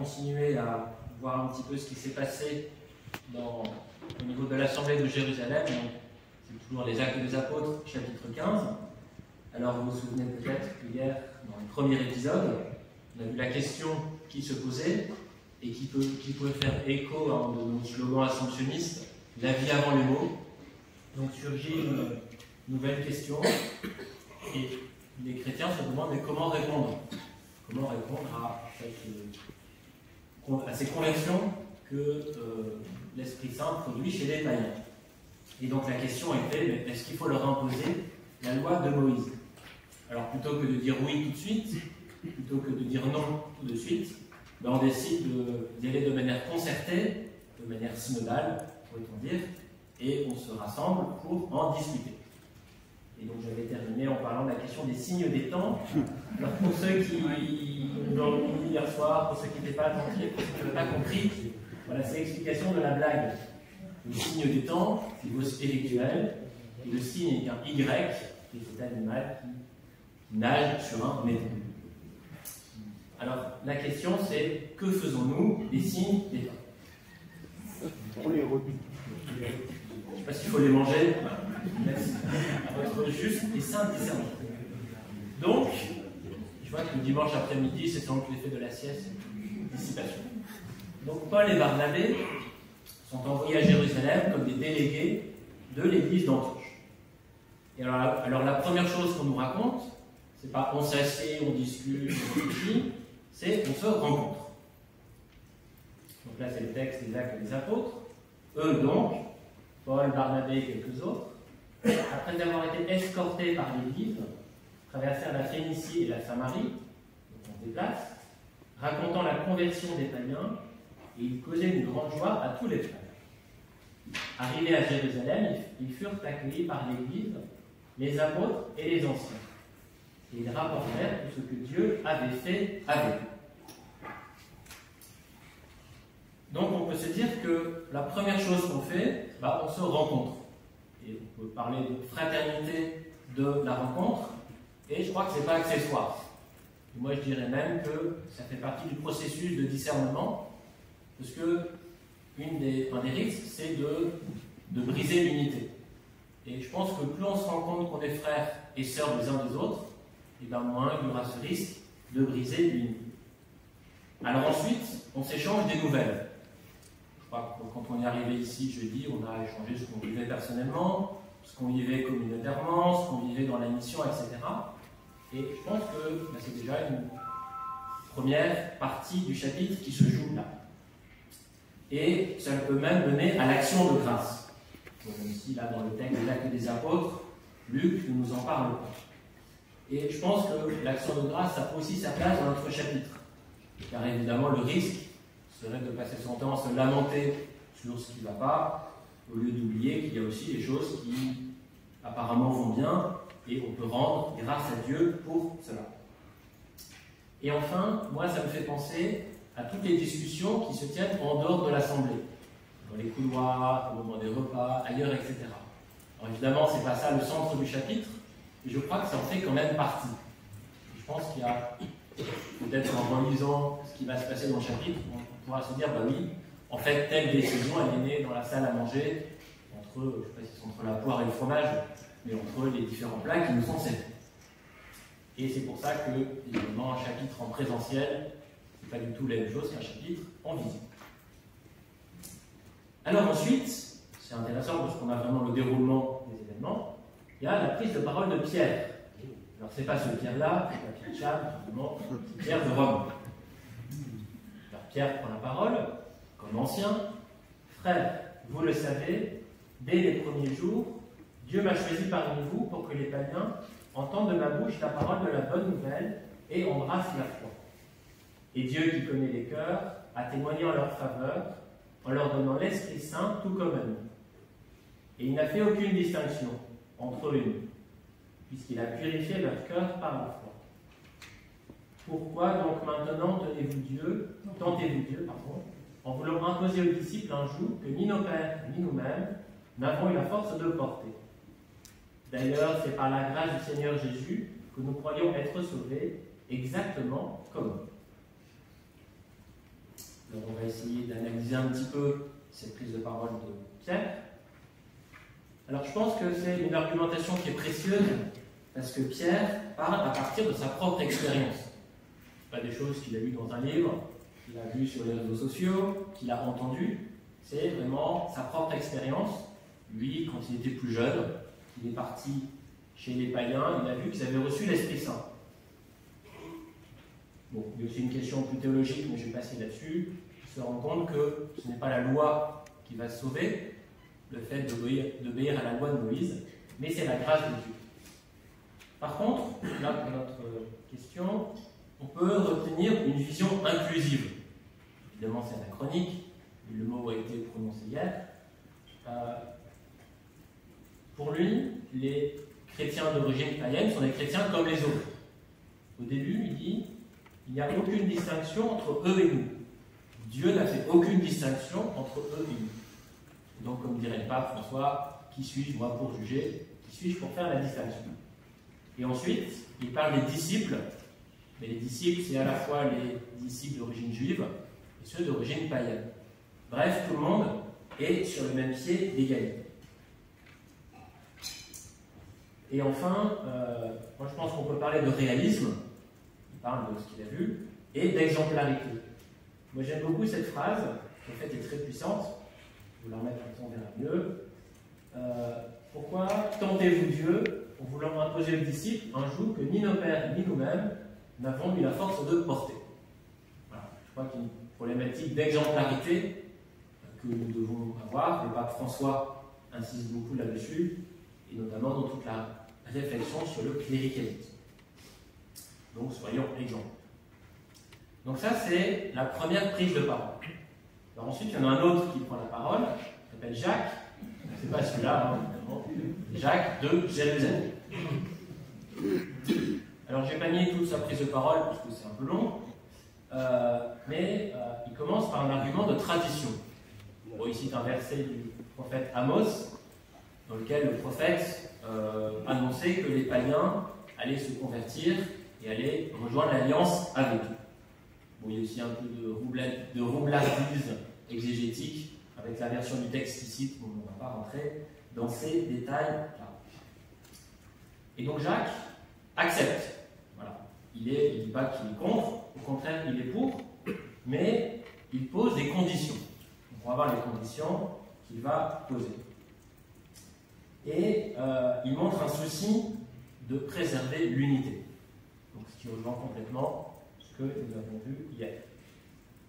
continuer à voir un petit peu ce qui s'est passé au niveau de l'Assemblée de Jérusalem. C'est toujours les Actes des Apôtres, chapitre 15. Alors vous vous souvenez peut-être qu'hier, dans le premier épisode, on a vu la question qui se posait et qui pouvait faire écho à un de nos slogans assomptionnistes, la vie avant les mots. Donc surgit une nouvelle question et les chrétiens se demandent mais comment répondre à ces conversions que l'Esprit Saint produit chez les païens. Et donc la question était, mais est-ce qu'il faut leur imposer la loi de Moïse? Alors plutôt que de dire oui tout de suite, plutôt que de dire non tout de suite, ben on décide d'y aller de manière concertée, de manière synodale, pourrait-on dire, et on se rassemble pour en discuter. Et donc j'avais terminé en parlant de la question des signes des temps. Alors pour ceux qui l'ont dormi hier soir, pour ceux qui n'étaient pas attentifs, pour ceux qui n'avaient pas compris, voilà, c'est l'explication de la blague. Le signe des temps, c'est une voix spirituelle, et le signe est un Y, qui est cet animal qui nage sur un étang. Alors la question c'est, que faisons-nous des signes des temps? On les redit. Je ne sais pas s'il faut les manger. Merci à votre juste et saint discernement. Donc, je vois que le dimanche après-midi, c'est sans doute l'effet de la sieste, dissipation. Donc, Paul et Barnabé sont envoyés à Jérusalem comme des délégués de l'église d'Antioche. Et alors, la première chose qu'on nous raconte, c'est pas on s'assied, on discute, on réfléchit, c'est on se rencontre. Donc là, c'est le texte des Actes des Apôtres. Eux donc, Paul, Barnabé et quelques autres, après avoir été escortés par l'Église, traversèrent la Phénicie et la Samarie, donc on se déplace, racontant la conversion des païens, et ils causaient une grande joie à tous les frères. Arrivés à Jérusalem, ils furent accueillis par l'Église, les apôtres et les anciens. Et ils rapportèrent tout ce que Dieu avait fait avec eux. Donc on peut se dire que la première chose qu'on fait, on se rencontre. Et on peut parler de fraternité de la rencontre, et je crois que ce n'est pas accessoire. Et moi je dirais même que ça fait partie du processus de discernement, parce que un des risques, c'est de briser l'unité. Et je pense que plus on se rend compte qu'on est frères et sœurs les uns des autres, et bien moins il y aura ce risque de briser l'unité. Alors ensuite, on s'échange des nouvelles. Quand on est arrivé ici jeudi, on a échangé ce qu'on vivait personnellement, ce qu'on vivait communautairement, ce qu'on vivait dans la mission, etc. Et je pense que c'est déjà une première partie du chapitre qui se joue là. Et ça peut même mener à l'action de grâce. Donc, même si là, dans le texte des Actes des Apôtres, Luc ne nous en parle pas. Et je pense que l'action de grâce, ça peut aussi sa place dans notre chapitre. Car évidemment, le risque serait de passer son temps à se lamenter sur ce qui ne va pas, au lieu d'oublier qu'il y a aussi des choses qui apparemment vont bien, et on peut rendre grâce à Dieu pour cela. Et enfin, moi ça me fait penser à toutes les discussions qui se tiennent en dehors de l'Assemblée, dans les couloirs, au moment des repas, ailleurs, etc. Alors évidemment, ce n'est pas ça le centre du chapitre, mais je crois que ça en fait quand même partie. Je pense qu'il y a, peut-être en relisant ce qui va se passer dans le chapitre, on pourra se dire, oui, en fait, telle décision, elle est née dans la salle à manger, je ne sais pas si c'est entre la poire et le fromage, mais entre les différents plats qui nous sont servis. Et c'est pour ça que, évidemment, un chapitre en présentiel, ce n'est pas du tout la même chose qu'un chapitre en visio. Alors ensuite, c'est intéressant parce qu'on a vraiment le déroulement des événements, il y a la prise de parole de Pierre. Alors ce n'est pas ce Pierre-là, c'est pas Pierre Cham, c'est Pierre de Rome. Alors Pierre prend la parole, comme ancien. Frères, vous le savez, dès les premiers jours, Dieu m'a choisi parmi vous pour que les païens entendent de ma bouche la parole de la bonne nouvelle et embrassent la foi. Et Dieu qui connaît les cœurs a témoigné en leur faveur en leur donnant l'Esprit Saint tout comme à nous. Et il n'a fait aucune distinction entre eux et nous, puisqu'il a purifié leur cœur par la foi. Pourquoi donc maintenant tentez-vous Dieu, en voulant imposer aux disciples un joug que ni nos pères ni nous-mêmes n'avons eu la force de porter? D'ailleurs, c'est par la grâce du Seigneur Jésus que nous croyons être sauvés, exactement comme eux. Alors on va essayer d'analyser un petit peu cette prise de parole de Pierre. Alors je pense que c'est une argumentation qui est précieuse parce que Pierre parle à partir de sa propre expérience. Pas des choses qu'il a lues dans un livre, qu'il a vues sur les réseaux sociaux, qu'il a entendues. C'est vraiment sa propre expérience. Lui, quand il était plus jeune, il est parti chez les païens, il a vu qu'ils avaient reçu l'Esprit Saint. Bon, il y a aussi une question plus théologique, mais je vais passer là-dessus. Il se rend compte que ce n'est pas la loi qui va sauver, le fait d'obéir à la loi de Moïse, mais c'est la grâce de Dieu. Par contre, là pour notre question, on peut retenir une vision inclusive. Évidemment, c'est anachronique, mais le mot a été prononcé hier. Pour lui, les chrétiens d'origine païenne sont des chrétiens comme les autres. Au début, il dit il n'y a aucune distinction entre eux et nous. Dieu n'a fait aucune distinction entre eux et nous. Donc, comme dirait le pape François, qui suis-je moi pour juger? Qui suis-je pour faire la distinction? Et ensuite, il parle des disciples. Mais les disciples, c'est à la fois les disciples d'origine juive et ceux d'origine païenne. Bref, tout le monde est sur le même pied d'égalité. Et enfin, moi je pense qu'on peut parler de réalisme, il parle de ce qu'il a vu, et d'exemplarité. Moi j'aime beaucoup cette phrase, qui en fait est très puissante, je vais la remettre comme ça, on verra mieux. Pourquoi tentez-vous Dieu en voulant imposer aux disciples un joug que ni nos pères ni nous-mêmes n'avons eu la force de porter? Voilà. Je crois qu'il y a une problématique d'exemplarité que nous devons avoir. Le pape François insiste beaucoup là-dessus, et notamment dans toute la réflexion sur le cléricalisme. Donc soyons exemples. Donc ça c'est la première prise de parole. Alors ensuite il y en a un autre qui prend la parole, qui s'appelle Jacques. C'est pas celui-là, hein, évidemment. Jacques de Jérusalem. Alors j'ai pas mis toute sa prise de parole parce que c'est un peu long, mais il commence par un argument de tradition. Bon, il cite un verset du prophète Amos, dans lequel le prophète annonçait que les païens allaient se convertir et allaient rejoindre l'alliance avec eux. Bon, il y a aussi un peu de roublardise exégétique avec la version du texte qu'il cite, on ne va pas rentrer dans ces détails-là. Et donc Jacques accepte. Voilà. Il ne dit pas qu'il est contre, au contraire il est pour, mais il pose des conditions. On va voir les conditions qu'il va poser. Et il montre un souci de préserver l'unité. Donc ce qui rejoint complètement ce que nous avons vu hier.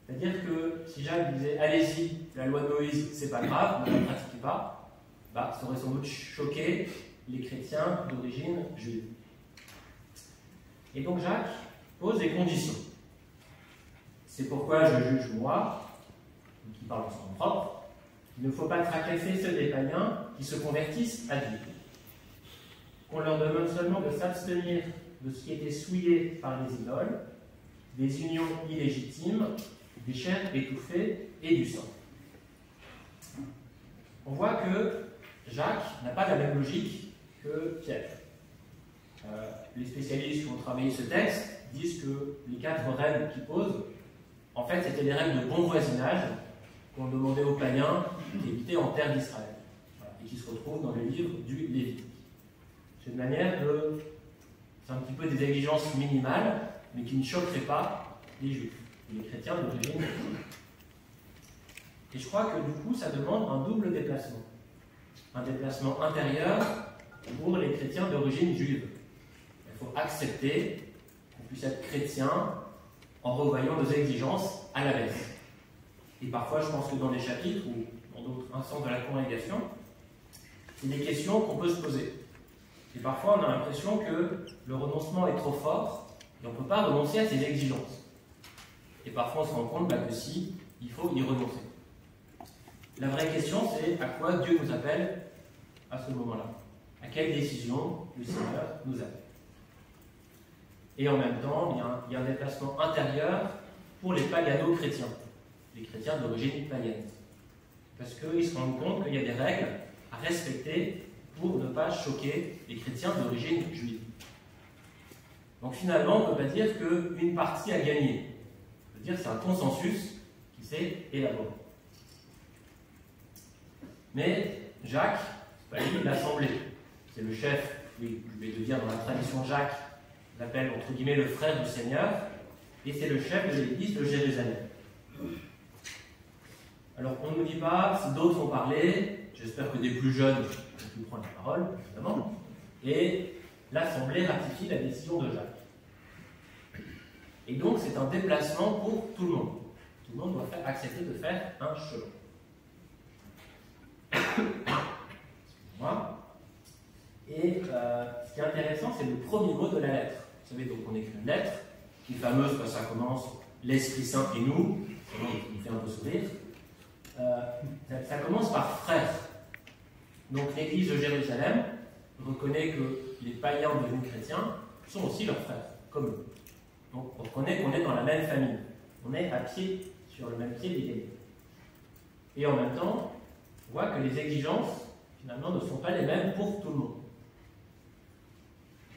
C'est-à-dire que si Jacques disait allez-y, la loi de Moïse, c'est pas grave, ne la pratiquez pas, bah, ça aurait sans doute choqué les chrétiens d'origine juive. Et donc Jacques pose des conditions. C'est pourquoi je juge moi, qui parle en son propre, il ne faut pas tracasser ceux des païens qui se convertissent à Dieu. Qu'on leur demande seulement de s'abstenir de ce qui était souillé par les idoles, des unions illégitimes, des chairs étouffées et du sang. On voit que Jacques n'a pas la même logique que Pierre. Les spécialistes qui ont travaillé ce texte disent que les 4 règles qu'il pose, en fait, c'était les règles de bon voisinage qu'on demandait aux païens qui habitaient en terre d'Israël, voilà, et qui se retrouvent dans le livre du Lévitique. C'est une manière de... C'est un petit peu des exigences minimales, mais qui ne choqueraient pas les juifs, les chrétiens d'origine juive. Et je crois que du coup, ça demande un double déplacement. Un déplacement intérieur pour les chrétiens d'origine juive. Il faut accepter qu'on puisse être chrétien en revoyant nos exigences à la baisse. Et parfois, je pense que dans les chapitres ou dans d'autres instances de la congrégation, c'est des questions qu'on peut se poser. Et parfois, on a l'impression que le renoncement est trop fort et on ne peut pas renoncer à ses exigences. Et parfois, on se rend compte que si, il faut y renoncer. La vraie question, c'est à quoi Dieu nous appelle à ce moment-là? À quelle décision le Seigneur nous appelle? Et en même temps, il y a un déplacement intérieur pour les pagano-chrétiens, les chrétiens d'origine païenne. Parce qu'ils se rendent compte qu'il y a des règles à respecter pour ne pas choquer les chrétiens d'origine juive. Donc finalement, on ne peut pas dire qu'une partie a gagné. On peut dire que c'est un consensus qui qui s'est élaboré. Mais Jacques, c'est pas lui l'assemblée, c'est le chef, lui, je vais le dire dans la tradition Jacques, on l'appelle entre guillemets le frère du Seigneur, et c'est le chef de l'église de Jérusalem. Alors on ne nous dit pas si d'autres ont parlé, j'espère que des plus jeunes ont pu prendre la parole, évidemment, et l'assemblée ratifie la décision de Jacques. Et donc c'est un déplacement pour tout le monde. Tout le monde doit accepter de faire un chemin. Excusez-moi. Et ce qui est intéressant, c'est le premier mot de la lettre. Vous savez, donc on écrit une lettre, qui est fameuse quand ça commence, l'Esprit Saint et nous, ça nous fait un peu sourire. Ça commence par frère. Donc l'église de Jérusalem reconnaît que les païens devenus chrétiens sont aussi leurs frères, comme eux. Donc on reconnaît qu'on est dans la même famille. On est à pied, sur le même pied d'égalité. Et en même temps, on voit que les exigences, finalement, ne sont pas les mêmes pour tout le monde.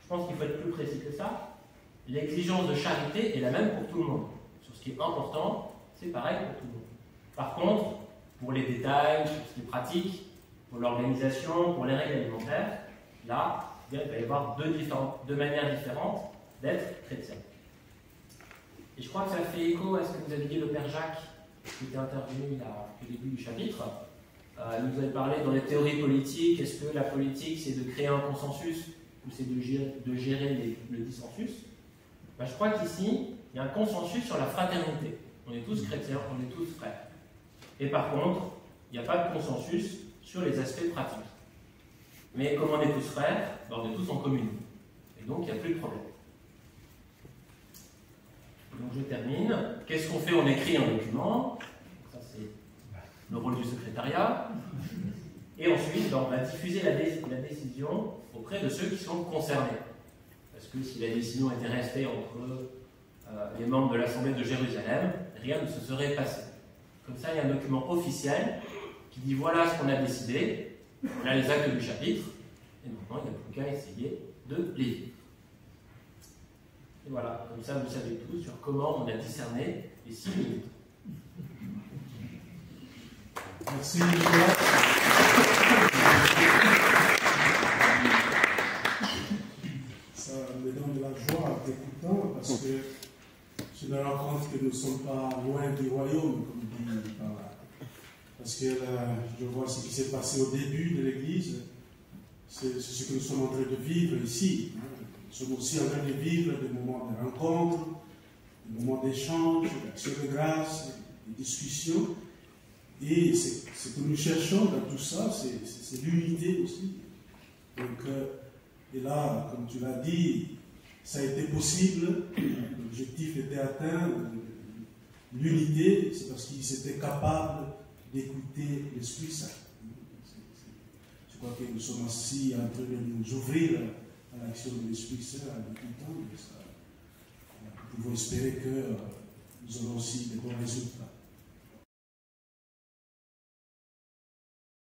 Je pense qu'il faut être plus précis que ça. L'exigence de charité est la même pour tout le monde. Sur ce qui est important, c'est pareil pour tout le monde. Par contre, pour les détails, pour ce qui est pratique, pour l'organisation, pour les règles alimentaires, là, il va y avoir deux manières différentes d'être chrétien. Et je crois que ça fait écho à ce que vous avez dit le Père Jacques, qui était intervenu au début du chapitre. Il nous avait parlé dans les théories politiques, est-ce que la politique c'est de créer un consensus ou c'est de gérer le dissensus? Je crois qu'ici, il y a un consensus sur la fraternité. On est tous chrétiens, on est tous frères. Et par contre, il n'y a pas de consensus sur les aspects pratiques. Mais comme on est tous frères, on est tous en commune. Et donc, il n'y a plus de problème. Donc, je termine. Qu'est-ce qu'on fait? On écrit un document. Ça, c'est le rôle du secrétariat. Et ensuite, on va diffuser la décision auprès de ceux qui sont concernés. Parce que si la décision était restée entre les membres de l'Assemblée de Jérusalem, rien ne se serait passé. Comme ça, il y a un document officiel qui dit voilà ce qu'on a décidé, voilà les actes du chapitre, et maintenant, il n'y a plus qu'à essayer de les vivre. Et voilà, comme ça, vous savez tout sur comment on a discerné les 6 minutes. Merci, Nicolas. Ça me donne de la joie en t'écoutant parce que je me rends compte que nous ne sommes pas loin du royaume, comme dit par là. Parce que là, je vois ce qui s'est passé au début de l'Église, c'est ce que nous sommes en train de vivre ici. Nous sommes aussi en train de vivre des moments de rencontre, des moments d'échange, d'action de grâce, de discussion. Et ce que nous cherchons dans tout ça, c'est l'unité aussi. Donc, et là, comme tu l'as dit, ça a été possible, l'objectif était atteint, l'unité, c'est parce qu'ils étaient capables d'écouter l'Esprit Saint. Je crois que nous sommes aussi en train de nous ouvrir à l'action de l'Esprit Saint, à l'écoutant, nous pouvons espérer que nous aurons aussi de bons résultats.